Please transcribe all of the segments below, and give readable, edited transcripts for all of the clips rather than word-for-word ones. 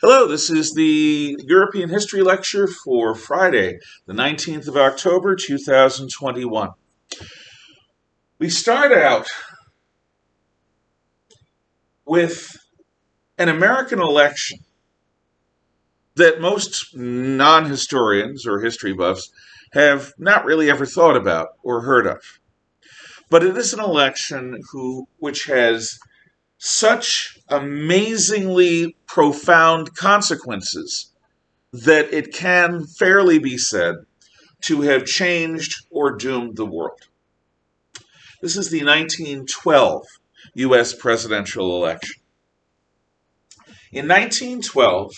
Hello, this is the European History Lecture for Friday, the 19th of October, 2021. We start out with an American election that most non-historians or history buffs have not really ever thought about or heard of. But it is an election which has such amazingly profound consequences that it can fairly be said to have changed or doomed the world. This is the 1912 U.S. presidential election. In 1912,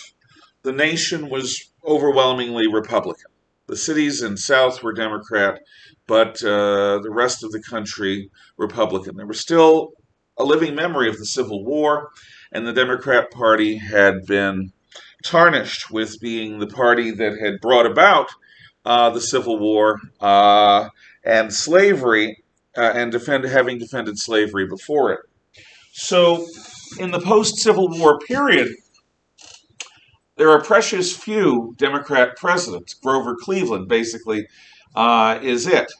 the nation was overwhelmingly Republican. The cities in South were Democrat, but the rest of the country Republican. There was still a living memory of the Civil War, and the Democrat Party had been tarnished with being the party that had brought about the Civil War and slavery, and having defended slavery before it. So, in the post-Civil War period, there are precious few Democrat presidents. Grover Cleveland, basically, is it.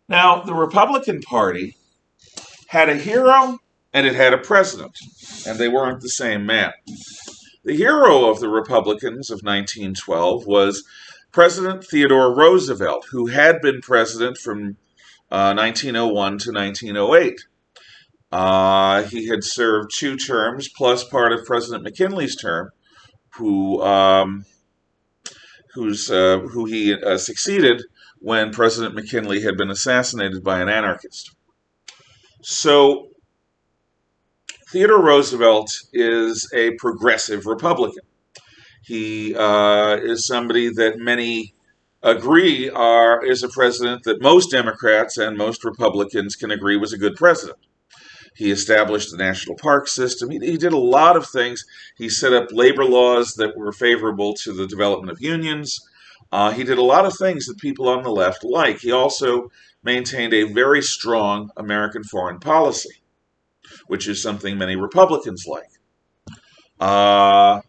Now, the Republican Party had a hero and it had a president, and they weren't the same man. The hero of the Republicans of 1912 was President Theodore Roosevelt, who had been president from 1901 to 1908. He had served 2 terms, plus part of President McKinley's term, who he succeeded when President McKinley had been assassinated by an anarchist. So, Theodore Roosevelt is a progressive Republican. He is somebody that many agree is a president that most Democrats and most Republicans can agree was a good president. He established the national park system. He did a lot of things. He set up labor laws that were favorable to the development of unions. He did a lot of things that people on the left like. He also maintained a very strong American foreign policy, which is something many Republicans like. I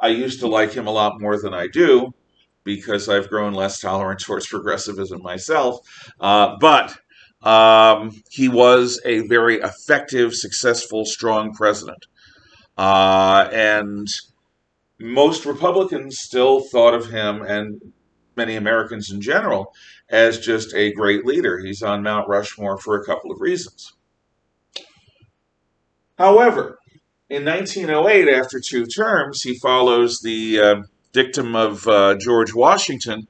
used to like him a lot more than I do because I've grown less tolerant towards progressivism myself. But he was a very effective, successful, strong president. And most Republicans still thought of him, and many Americans in general, as just a great leader. He's on Mount Rushmore for a couple of reasons. However, in 1908, after 2 terms, he follows the dictum of George Washington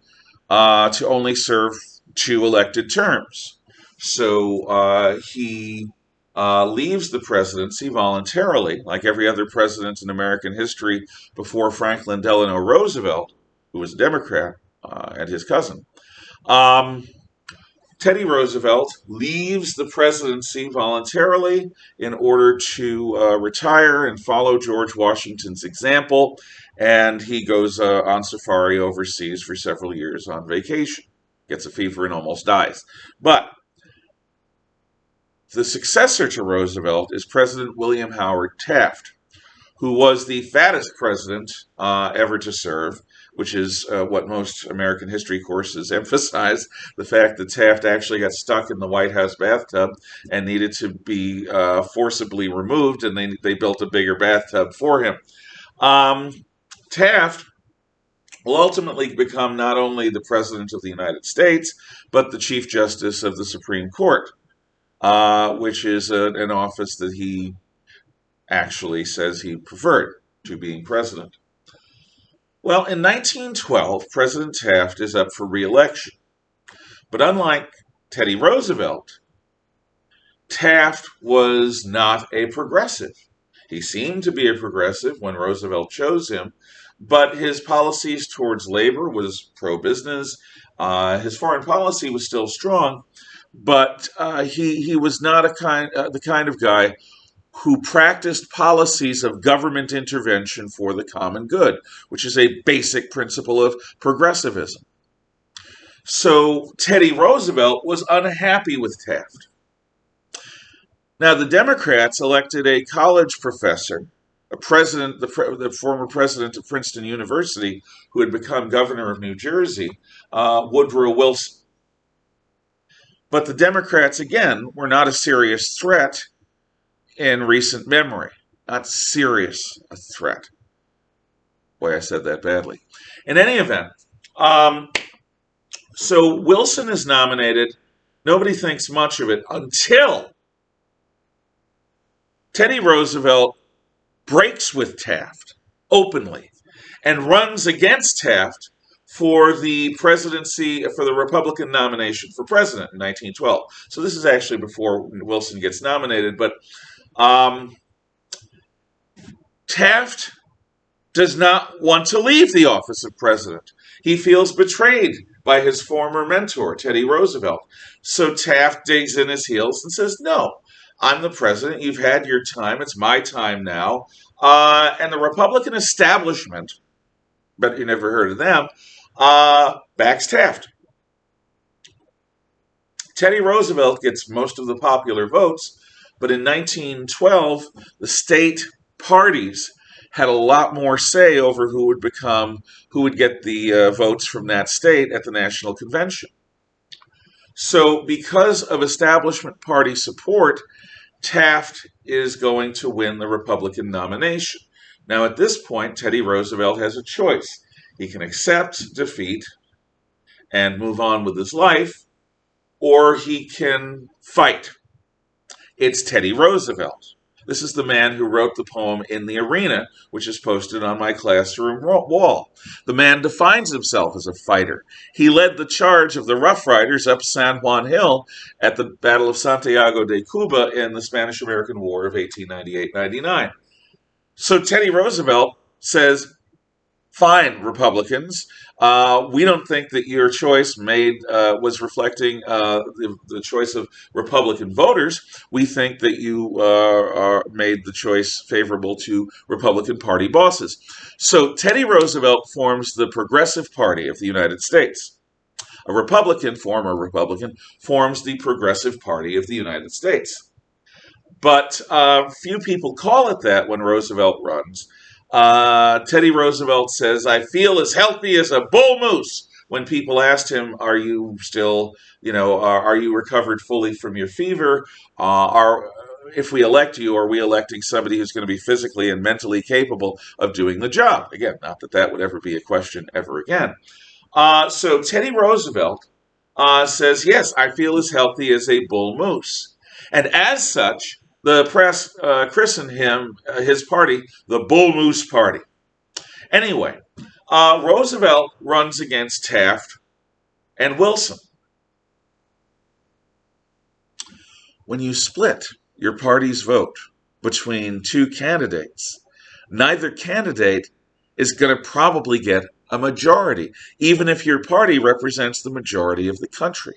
to only serve 2 elected terms. So he leaves the presidency voluntarily, like every other president in American history before Franklin Delano Roosevelt, who was a Democrat, and his cousin. Teddy Roosevelt leaves the presidency voluntarily in order to retire and follow George Washington's example, and he goes on safari overseas for several years on vacation, gets a fever and almost dies. But the successor to Roosevelt is President William Howard Taft, who was the fattest president ever to serve, which is what most American history courses emphasize, the fact that Taft actually got stuck in the White House bathtub and needed to be forcibly removed, and they built a bigger bathtub for him. Taft will ultimately become not only the President of the United States, but the Chief Justice of the Supreme Court, which is an office that he actually says he preferred to being president. Well, in 1912, President Taft is up for re-election. But unlike Teddy Roosevelt, Taft was not a progressive. He seemed to be a progressive when Roosevelt chose him, but his policies towards labor was pro-business. His foreign policy was still strong, but he was not the kind of guy who practiced policies of government intervention for the common good, which is a basic principle of progressivism. So Teddy Roosevelt was unhappy with Taft. Now, the Democrats elected a college professor, a the former president of Princeton University, who had become governor of New Jersey, Woodrow Wilson. But the Democrats, again, were not a serious threat in recent memory. Not serious a threat. Boy, I said that badly. In any event, so Wilson is nominated. Nobody thinks much of it until Teddy Roosevelt breaks with Taft openly and runs against Taft for the presidency, for the Republican nomination for president in 1912. So this is actually before Wilson gets nominated, but Taft does not want to leave the office of president. He feels betrayed by his former mentor, Teddy Roosevelt. So Taft digs in his heels and says, no, I'm the president. You've had your time. It's my time now. And the Republican establishment, but you never heard of them, backs Taft. Teddy Roosevelt gets most of the popular votes, but in 1912, the state parties had a lot more say over who would get the votes from that state at the national convention. So because of establishment party support, Taft is going to win the Republican nomination. Now at this point, Teddy Roosevelt has a choice. He can accept defeat and move on with his life, or he can fight. It's Teddy Roosevelt. This is the man who wrote the poem In the Arena, which is posted on my classroom wall. The man defines himself as a fighter. He led the charge of the Rough Riders up San Juan Hill at the Battle of Santiago de Cuba in the Spanish-American War of 1898-99. So Teddy Roosevelt says, fine, Republicans, we don't think that your choice was reflecting the choice of Republican voters. We think that you made the choice favorable to Republican Party bosses. So Teddy Roosevelt forms the Progressive Party of the United States. A Republican, former Republican, forms the Progressive Party of the United States. But few people call it that when Roosevelt runs. Teddy Roosevelt says, I feel as healthy as a bull moose. When people asked him, are you still, are you recovered fully from your fever? If we elect you, are we electing somebody who's going to be physically and mentally capable of doing the job? Again, not that that would ever be a question ever again. So Teddy Roosevelt says, yes, I feel as healthy as a bull moose. And as such, the press christened his party, the Bull Moose Party. Anyway, Roosevelt runs against Taft and Wilson. When you split your party's vote between two candidates, neither candidate is going to probably get a majority, even if your party represents the majority of the country.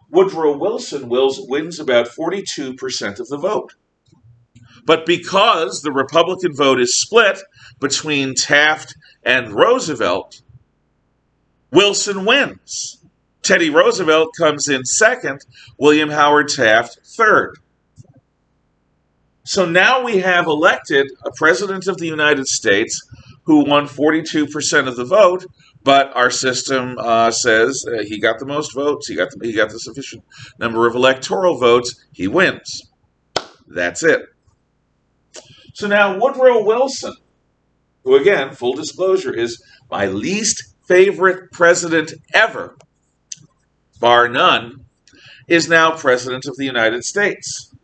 Woodrow Wilson wins about 42% of the vote. But because the Republican vote is split between Taft and Roosevelt, Wilson wins. Teddy Roosevelt comes in second, William Howard Taft third. So now we have elected a president of the United States who won 42% of the vote, but our system says he got the most votes, he got the sufficient number of electoral votes, he wins. That's it. So now Woodrow Wilson, who again, full disclosure, is my least favorite president ever, bar none, is now president of the United States.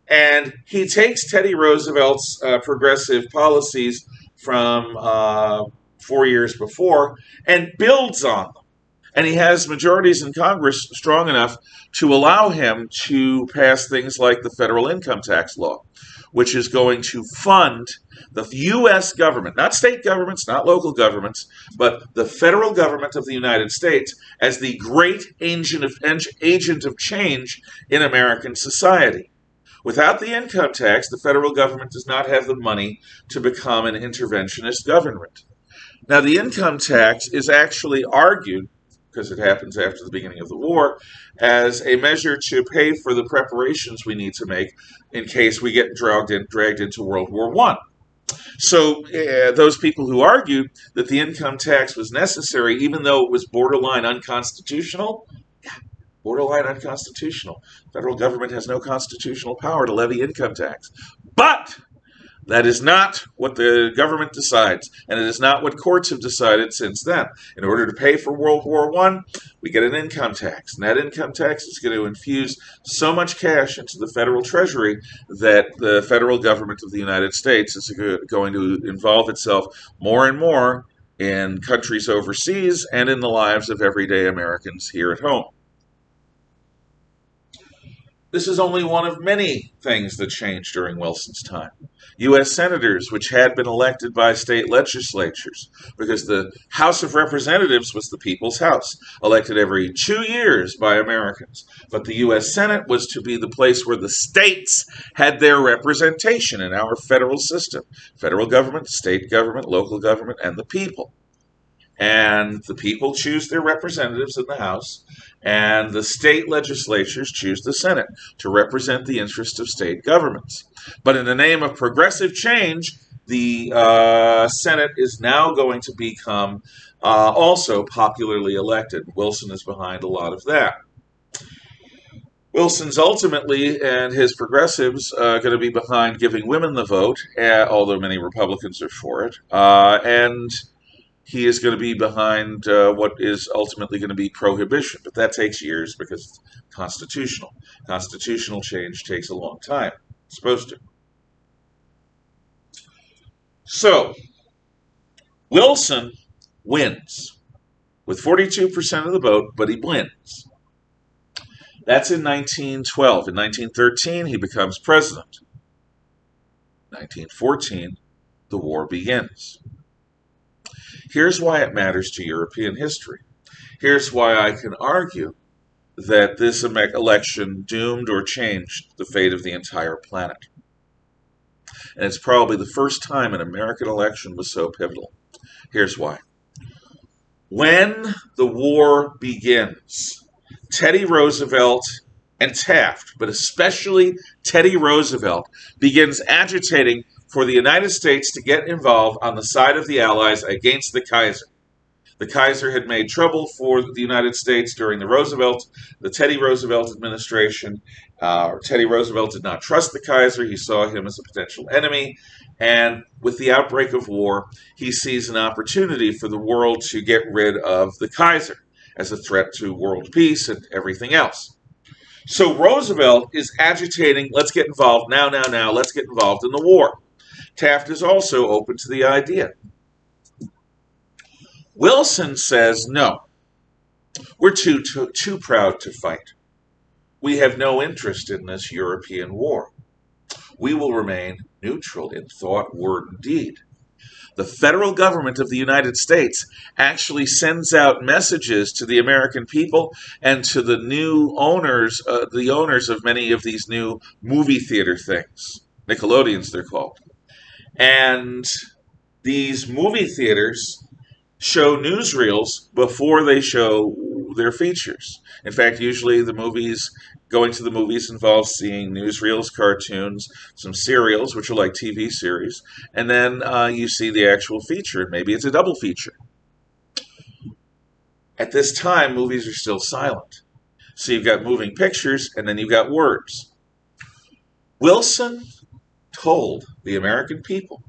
And he takes Teddy Roosevelt's progressive policies from 4 years before and builds on them. And he has majorities in Congress strong enough to allow him to pass things like the federal income tax law, which is going to fund the U.S. government, not state governments, not local governments, but the federal government of the United States as the great agent of change in American society. Without the income tax, the federal government does not have the money to become an interventionist government. Now, the income tax is actually argued because it happens after the beginning of the war, as a measure to pay for the preparations we need to make in case we get dragged into World War I. So those people who argued that the income tax was necessary, even though it was borderline unconstitutional, borderline unconstitutional. Federal government has no constitutional power to levy income tax. But that is not what the government decides, and it is not what courts have decided since then. In order to pay for World War I, we get an income tax, and that income tax is going to infuse so much cash into the federal treasury that the federal government of the United States is going to involve itself more and more in countries overseas and in the lives of everyday Americans here at home. This is only one of many things that changed during Wilson's time. U.S. senators, which had been elected by state legislatures, because the House of Representatives was the people's house, elected every 2 years by Americans. But the U.S. Senate was to be the place where the states had their representation in our federal system. Federal government, state government, local government, and the people. And the people choose their representatives in the House, and the state legislatures choose the Senate to represent the interests of state governments. But in the name of progressive change, the Senate is now going to become also popularly elected. Wilson is behind a lot of that. Wilson's ultimately, and his progressives, going to be behind giving women the vote, although many Republicans are for it, and he is going to be behind what is ultimately going to be prohibition. But that takes years because it's constitutional. Constitutional change takes a long time. It's supposed to. So, Wilson wins with 42% of the vote, but he wins. That's in 1912. In 1913, he becomes president. In 1914, the war begins. Here's why it matters to European history. Here's why I can argue that this election doomed or changed the fate of the entire planet. And it's probably the first time an American election was so pivotal. Here's why. When the war begins, Teddy Roosevelt and Taft, but especially Teddy Roosevelt, begins agitating for the United States to get involved on the side of the Allies against the Kaiser. The Kaiser had made trouble for the United States during the Teddy Roosevelt administration. Teddy Roosevelt did not trust the Kaiser. He saw him as a potential enemy. And with the outbreak of war, he sees an opportunity for the world to get rid of the Kaiser as a threat to world peace and everything else. So Roosevelt is agitating, let's get involved now, let's get involved in the war. Taft is also open to the idea. Wilson says, no, we're too proud to fight. We have no interest in this European war. We will remain neutral in thought, word, and deed. The federal government of the United States actually sends out messages to the American people and to the new owners, the owners of many of these new movie theater things. Nickelodeons, they're called. And these movie theaters show newsreels before they show their features. In fact, usually going to the movies involves seeing newsreels, cartoons, some serials, which are like TV series, and then you see the actual feature, and maybe it's a double feature. At this time, movies are still silent. So you've got moving pictures, and then you've got words. Wilson told the American people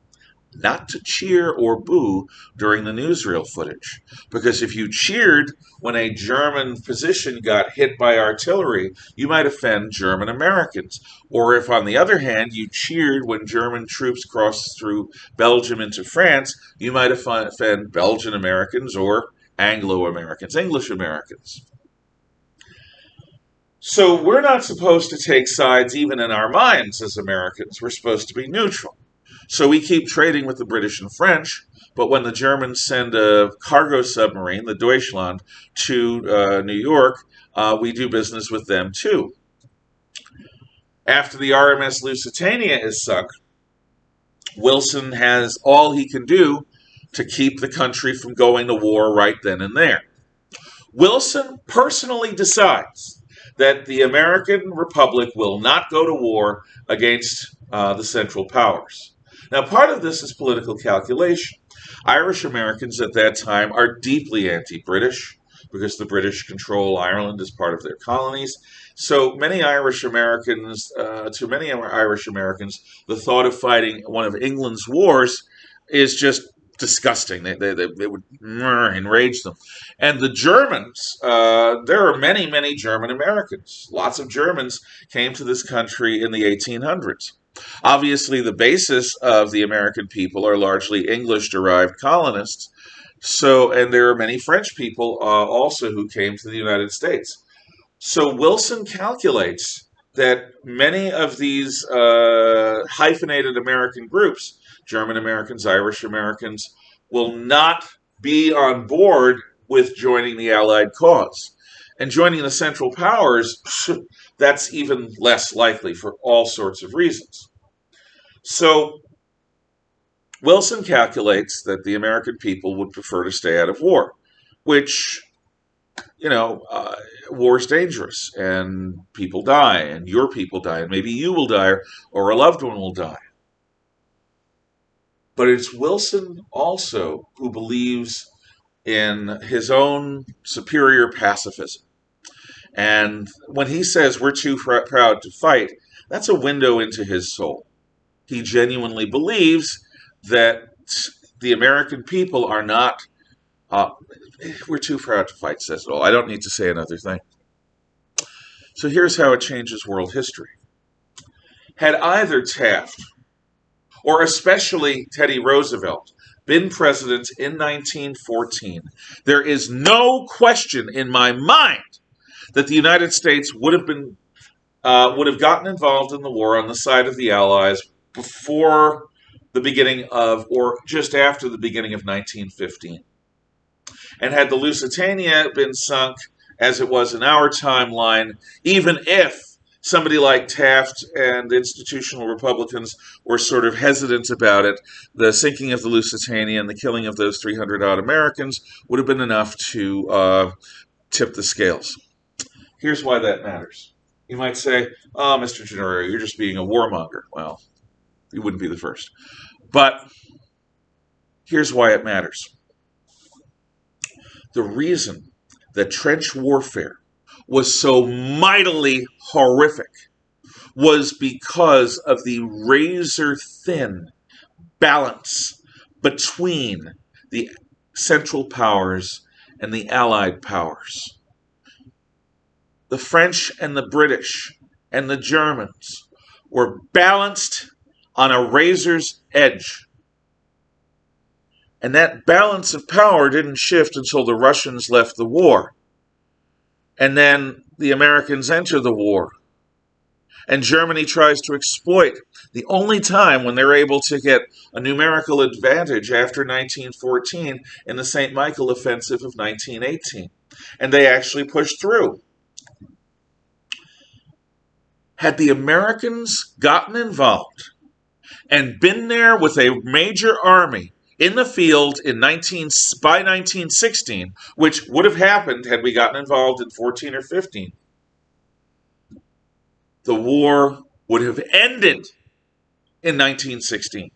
not to cheer or boo during the newsreel footage. Because if you cheered when a German position got hit by artillery, you might offend German Americans. Or if, on the other hand, you cheered when German troops crossed through Belgium into France, you might offend Belgian Americans or Anglo-Americans, English Americans. So we're not supposed to take sides even in our minds as Americans. We're supposed to be neutral. So we keep trading with the British and French, but when the Germans send a cargo submarine, the Deutschland, to New York, we do business with them too. After the RMS Lusitania is sunk, Wilson has all he can do to keep the country from going to war right then and there. Wilson personally decides that the American Republic will not go to war against the Central Powers. Now, part of this is political calculation. Irish Americans at that time are deeply anti-British because the British control Ireland as part of their colonies. So many Irish Americans, to many Irish Americans, the thought of fighting one of England's wars is just disgusting. They would enrage them. And the Germans, there are many, many German Americans. Lots of Germans came to this country in the 1800s. Obviously, the basis of the American people are largely English-derived colonists. So, and there are many French people also who came to the United States. So Wilson calculates that many of these hyphenated American groups, German Americans, Irish Americans, will not be on board with joining the Allied cause. And joining the Central Powers, that's even less likely for all sorts of reasons. So Wilson calculates that the American people would prefer to stay out of war, which, war is dangerous, and people die, and your people die, and maybe you will die, or a loved one will die. But it's Wilson also who believes in his own superior pacifism. And when he says we're too proud to fight, that's a window into his soul. He genuinely believes that the American people are not, we're too proud to fight, says it all. I don't need to say another thing. So here's how it changes world history. Had either Taft, or especially Teddy Roosevelt, been president in 1914, there is no question in my mind that the United States would have gotten involved in the war on the side of the Allies before the beginning of, or just after the beginning of 1915. And had the Lusitania been sunk as it was in our timeline, even if somebody like Taft and institutional Republicans were sort of hesitant about it, the sinking of the Lusitania and the killing of those 300-odd Americans would have been enough to tip the scales. Here's why that matters. You might say, oh, Mr. Gennaro, you're just being a warmonger. Well, you wouldn't be the first. But here's why it matters. The reason that trench warfare was so mightily horrific was because of the razor-thin balance between the Central Powers and the Allied powers. The French and the British and the Germans were balanced on a razor's edge. And that balance of power didn't shift until the Russians left the war. And then the Americans enter the war. And Germany tries to exploit the only time when they're able to get a numerical advantage after 1914 in the St. Michael Offensive of 1918. And they actually push through. Had the Americans gotten involved and been there with a major army in the field by 1916, which would have happened had we gotten involved in 14 or 15, the war would have ended in 1916.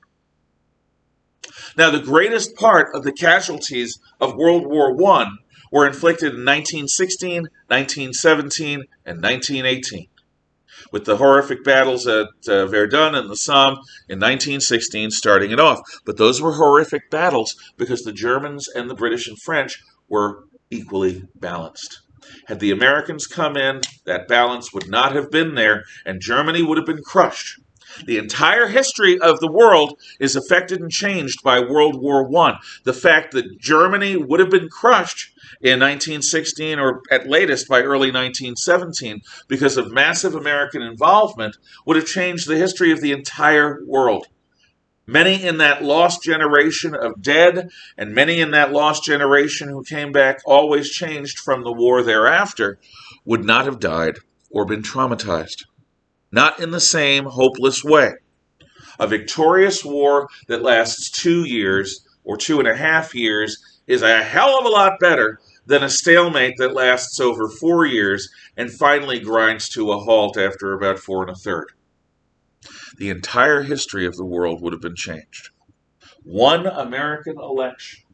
Now, the greatest part of the casualties of World War I were inflicted in 1916, 1917, and 1918. With the horrific battles at Verdun and the Somme in 1916 starting it off. But those were horrific battles because the Germans and the British and French were equally balanced. Had the Americans come in, that balance would not have been there, and Germany would have been crushed. The entire history of the world is affected and changed by World War I. The fact that Germany would have been crushed in 1916 or at latest by early 1917 because of massive American involvement would have changed the history of the entire world. Many in that lost generation of dead and many in that lost generation who came back always changed from the war thereafter would not have died or been traumatized. Not in the same hopeless way. A victorious war that lasts 2 years or 2.5 years is a hell of a lot better then a stalemate that lasts over 4 years, and finally grinds to a halt after about 4 1/3. The entire history of the world would have been changed. One American election,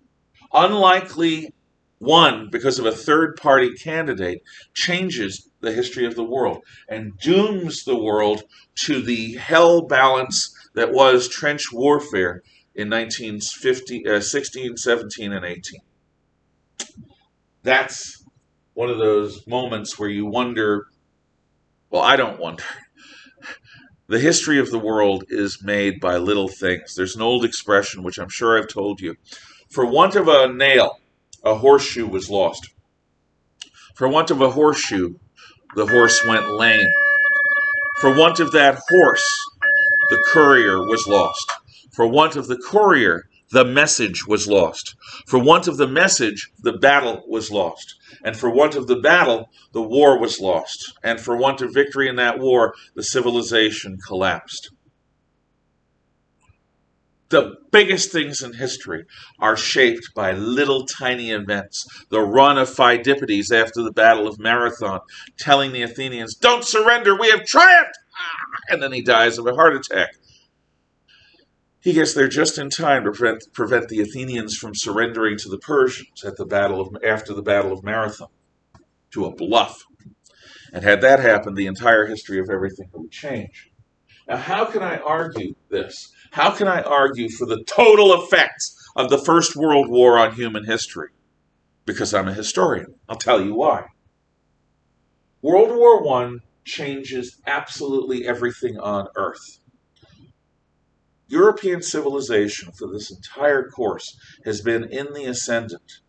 unlikely won because of a third party candidate, changes the history of the world and dooms the world to the hell balance that was trench warfare in 16, 17, and 18. That's one of those moments where you wonder, well, I don't wonder. The history of the world is made by little things. There's an old expression, which I'm sure I've told you. For want of a nail, a horseshoe was lost. For want of a horseshoe, the horse went lame. For want of that horse, the courier was lost. For want of the courier, the message was lost. For want of the message, the battle was lost. And for want of the battle, the war was lost. And for want of victory in that war, the civilization collapsed. The biggest things in history are shaped by little tiny events. The run of Pheidippides after the Battle of Marathon, telling the Athenians, "Don't surrender, we have triumphed!" And then he dies of a heart attack. He gets there just in time to prevent the Athenians from surrendering to the Persians after the Battle of Marathon, to a bluff. And had that happened, the entire history of everything would change. Now, how can I argue this? How can I argue for the total effects of the First World War on human history? Because I'm a historian. I'll tell you why. World War I changes absolutely everything on Earth. European civilization for this entire course has been in the ascendant,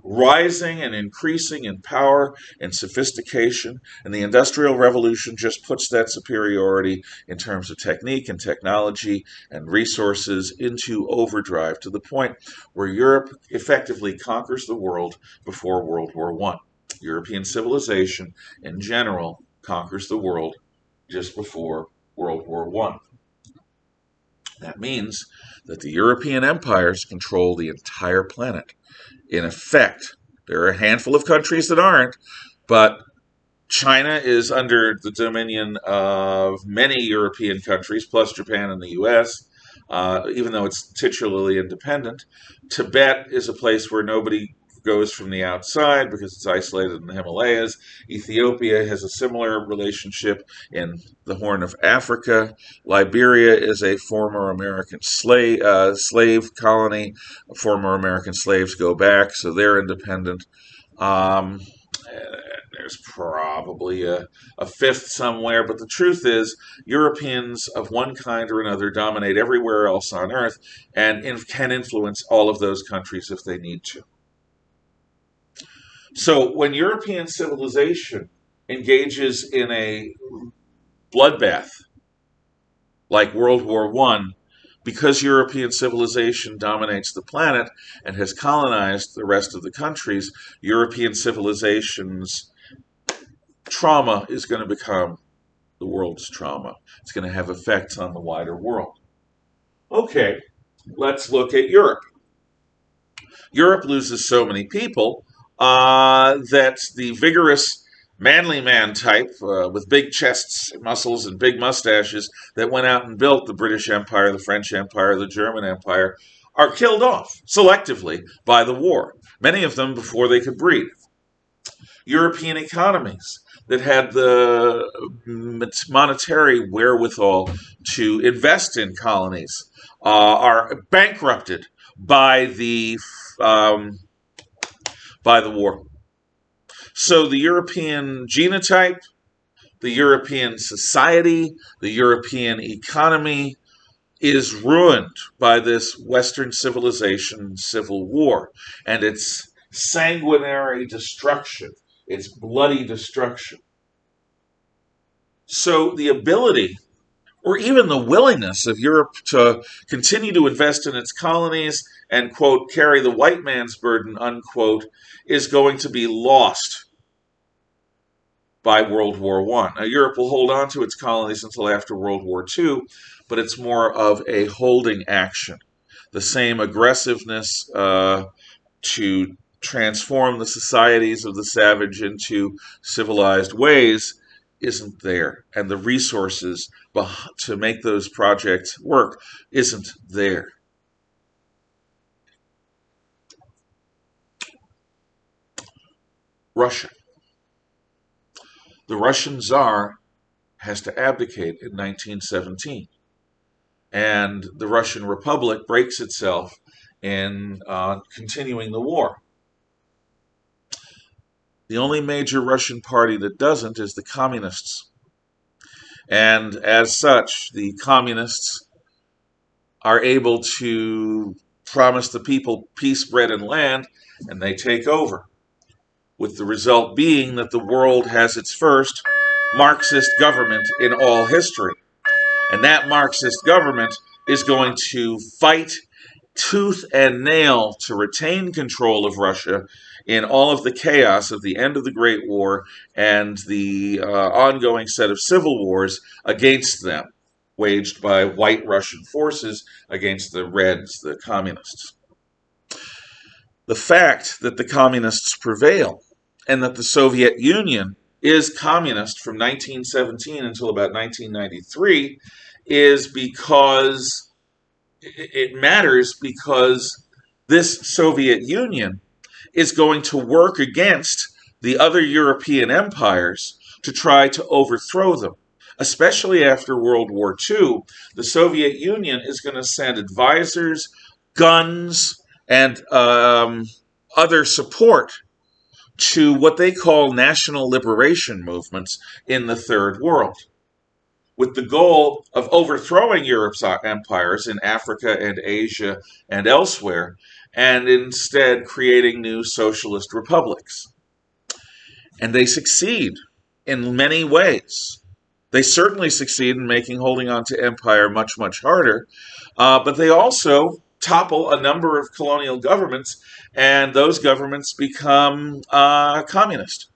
rising and increasing in power and sophistication, and the Industrial Revolution just puts that superiority in terms of technique and technology and resources into overdrive to the point where Europe effectively conquers the world before World War I. European civilization in general conquers the world just before World War I. That means that the European empires control the entire planet. In effect, there are a handful of countries that aren't, but China is under the dominion of many European countries, plus Japan and the US, even though it's titularly independent. Tibet is a place where nobody goes from the outside because it's isolated in the Himalayas. Ethiopia has a similar relationship in the Horn of Africa. Liberia is a former American slave colony. Former American slaves go back, so they're independent. Um, there's probably a fifth somewhere, but the truth is, Europeans of one kind or another dominate everywhere else on Earth and can influence all of those countries if they need to. So when European civilization engages in a bloodbath like World War I, because European civilization dominates the planet and has colonized the rest of the countries, European civilization's trauma is going to become the world's trauma. It's going to have effects on the wider world. Okay, let's look at Europe. Europe loses so many people that the vigorous manly man type with big chests, muscles, and big mustaches that went out and built the British Empire, the French Empire, the German Empire are killed off selectively by the war, many of them before they could breed. European economies that had the monetary wherewithal to invest in colonies are bankrupted by um, the war. So the European genotype, the European society, the European economy is ruined by this Western civilization civil war and its sanguinary destruction, its bloody destruction. So the ability or even the willingness of Europe to continue to invest in its colonies and, quote, carry the white man's burden, unquote, is going to be lost by World War I. Now, Europe will hold on to its colonies until after World War II, but it's more of a holding action. The same aggressiveness to transform the societies of the savage into civilized ways isn't there. And the resources to make those projects work isn't there. Russia. The Russian Tsar has to abdicate in 1917. And the Russian Republic breaks itself in continuing the war. The only major Russian party that doesn't is the Communists. And as such, the Communists are able to promise the people peace, bread, and land, and they take over, with the result being that the world has its first Marxist government in all history. And that Marxist government is going to fight tooth and nail to retain control of Russia in all of the chaos of the end of the Great War and the ongoing set of civil wars against them, waged by white Russian forces against the Reds, the communists. The fact that the communists prevail and that the Soviet Union is communist from 1917 until about 1993 is because it matters, because this Soviet Union is going to work against the other European empires to try to overthrow them. Especially after World War II, the Soviet Union is going to send advisors, guns, and other support to what they call national liberation movements in the Third World, with the goal of overthrowing Europe's empires in Africa and Asia and elsewhere, and instead creating new socialist republics. And they succeed in many ways. They certainly succeed in making holding on to empire much, much harder, but they also topple a number of colonial governments, and those governments become communist.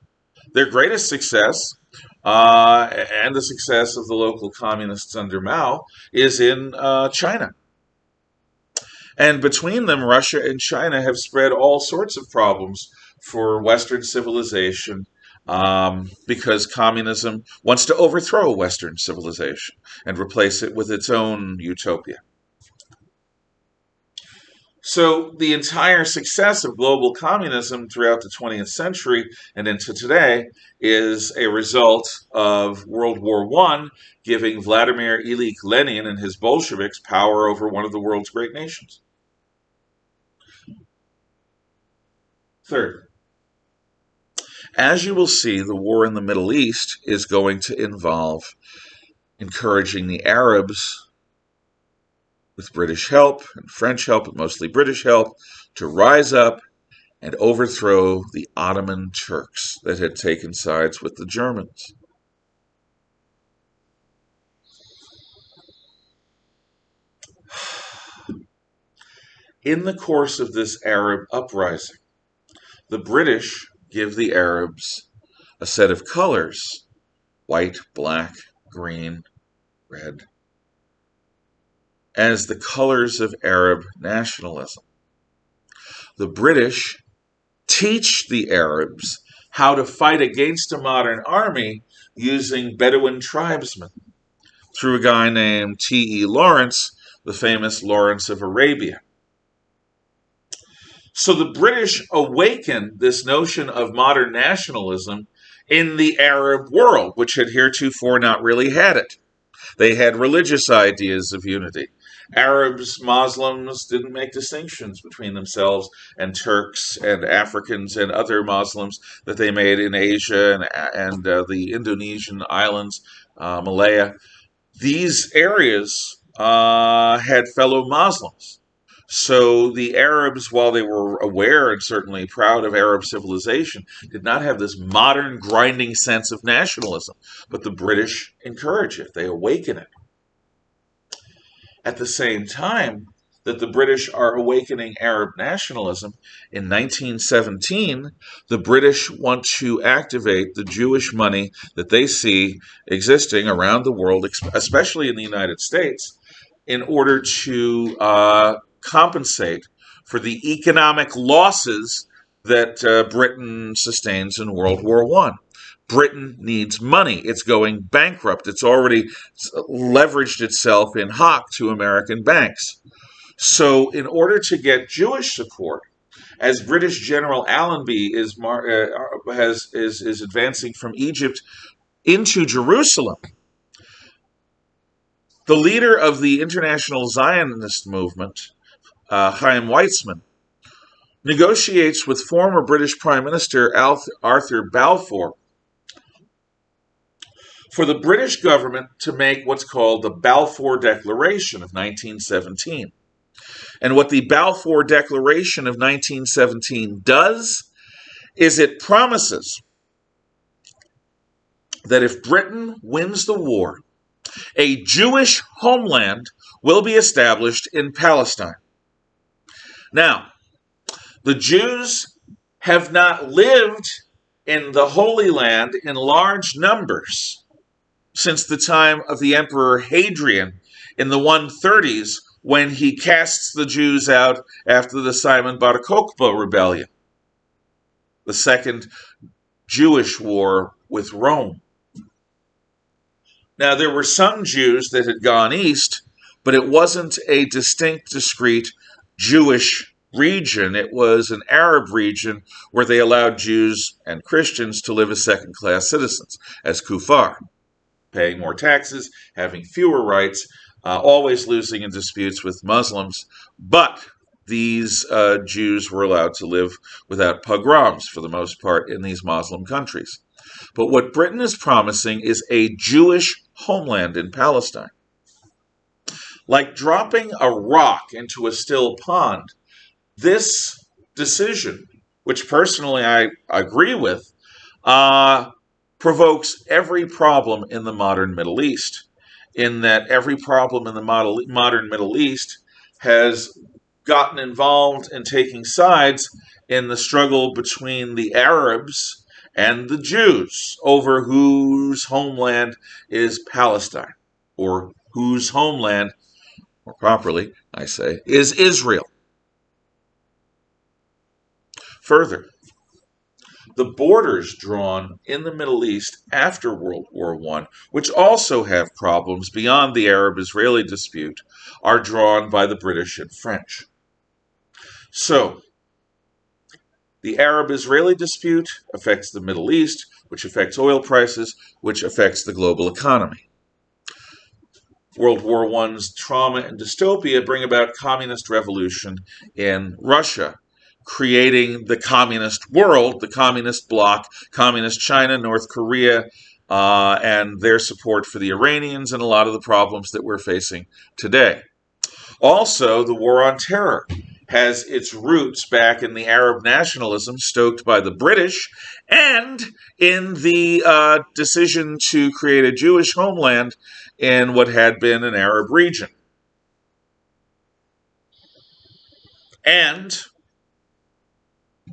Their greatest success, and the success of the local communists under Mao, is in China. And between them, Russia and China have spread all sorts of problems for Western civilization, because communism wants to overthrow Western civilization and replace it with its own utopia. So the entire success of global communism throughout the 20th century and into today is a result of World War I giving Vladimir Ilyich Lenin and his Bolsheviks power over one of the world's great nations. Third, as you will see, the war in the Middle East is going to involve encouraging the Arabs, with British help and French help, but mostly British help, to rise up and overthrow the Ottoman Turks that had taken sides with the Germans. In the course of this Arab uprising, the British give the Arabs a set of colors: white, black, green, red, as the colors of Arab nationalism. The British teach the Arabs how to fight against a modern army using Bedouin tribesmen through a guy named T.E. Lawrence, the famous Lawrence of Arabia. So the British awaken this notion of modern nationalism in the Arab world, which had heretofore not really had it. They had religious ideas of unity. Arabs, Muslims didn't make distinctions between themselves and Turks and Africans and other Muslims that they made in Asia and the Indonesian islands, Malaya. These areas had fellow Muslims. So the Arabs, while they were aware and certainly proud of Arab civilization, did not have this modern grinding sense of nationalism. But the British encourage it. They awaken it. At the same time that the British are awakening Arab nationalism, in 1917, the British want to activate the Jewish money that they see existing around the world, especially in the United States, in order to compensate for the economic losses that Britain sustains in World War I. Britain needs money. It's going bankrupt. It's already leveraged itself in hock to American banks. So in order to get Jewish support, as British General Allenby is advancing from Egypt into Jerusalem, the leader of the International Zionist Movement, Chaim Weizmann, negotiates with former British Prime Minister Arthur Balfour for the British government to make what's called the Balfour Declaration of 1917. And what the Balfour Declaration of 1917 does is it promises that if Britain wins the war, a Jewish homeland will be established in Palestine. Now, the Jews have not lived in the Holy Land in large numbers since the time of the Emperor Hadrian in the 130s, when he casts the Jews out after the Simon Bar Kokhba rebellion, the second Jewish war with Rome. Now, there were some Jews that had gone east, but it wasn't a distinct, discrete Jewish region. It was an Arab region where they allowed Jews and Christians to live as second-class citizens, as kuffar, paying more taxes, having fewer rights, always losing in disputes with Muslims. But these Jews were allowed to live without pogroms, for the most part, in these Muslim countries. But what Britain is promising is a Jewish homeland in Palestine. Like dropping a rock into a still pond, this decision, which personally I agree with, provokes every problem in the modern Middle East, in that every problem in the modern Middle East has gotten involved in taking sides in the struggle between the Arabs and the Jews over whose homeland is Palestine, or whose homeland, more properly, I say, is Israel. Further, the borders drawn in the Middle East after World War I, which also have problems beyond the Arab-Israeli dispute, are drawn by the British and French. So, the Arab-Israeli dispute affects the Middle East, which affects oil prices, which affects the global economy. World War I's trauma and dystopia bring about communist revolution in Russia, creating the communist world, the communist bloc, communist China, North Korea, and their support for the Iranians and a lot of the problems that we're facing today. Also, the war on terror has its roots back in the Arab nationalism stoked by the British and in the decision to create a Jewish homeland in what had been an Arab region. And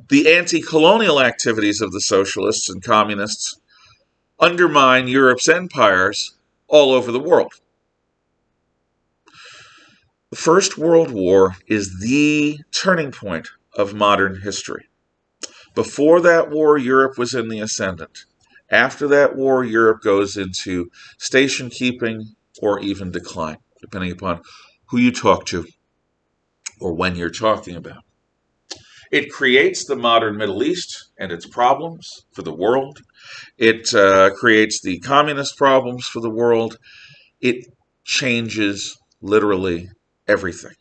the anti-colonial activities of the socialists and communists undermine Europe's empires all over the world. The First World War is the turning point of modern history. Before that war, Europe was in the ascendant. After that war, Europe goes into station keeping or even decline, depending upon who you talk to or when you're talking about. It creates the modern Middle East and its problems for the world. It creates the communist problems for the world. It changes literally everything.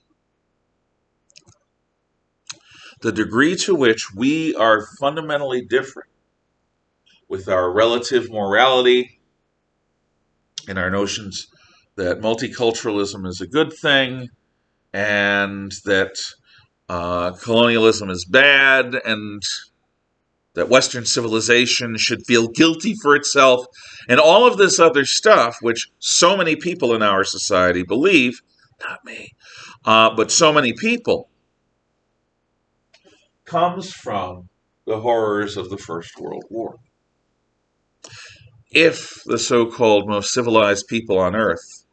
The degree to which we are fundamentally different with our relative morality and our notions that multiculturalism is a good thing and that colonialism is bad and that Western civilization should feel guilty for itself, and all of this other stuff, which so many people in our society believe, not me, but so many people, comes from the horrors of the First World War. If the so-called most civilized people on Earth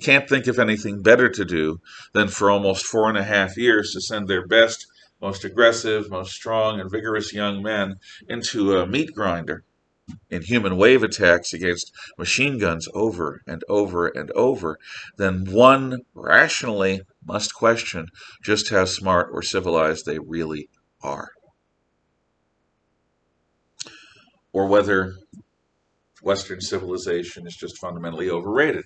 can't think of anything better to do than for almost 4.5 years to send their best most aggressive, most strong, and vigorous young men into a meat grinder in human wave attacks against machine guns over and over and over, then one rationally must question just how smart or civilized they really are, or whether Western civilization is just fundamentally overrated.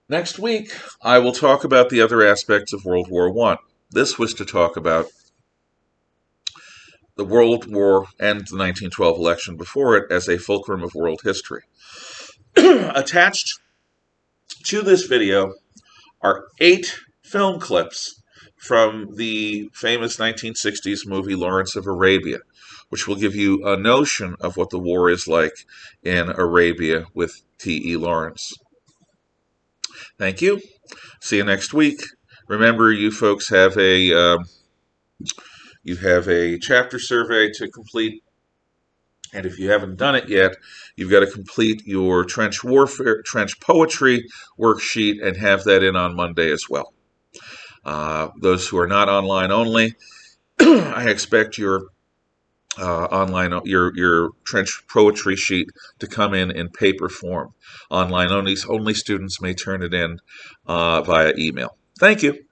Next week, I will talk about the other aspects of World War I. This was to talk about the World War and the 1912 election before it as a fulcrum of world history. Attached to this video are 8 film clips from the famous 1960s movie Lawrence of Arabia, which will give you a notion of what the war is like in Arabia with T.E. Lawrence. Thank you. See you next week. Remember, you folks have a chapter survey to complete, and if you haven't done it yet, you've got to complete your trench poetry worksheet and have that in on Monday as well. Those who are not online only, I expect your your trench poetry sheet to come in paper form. Online only students may turn it in via email. Thank you.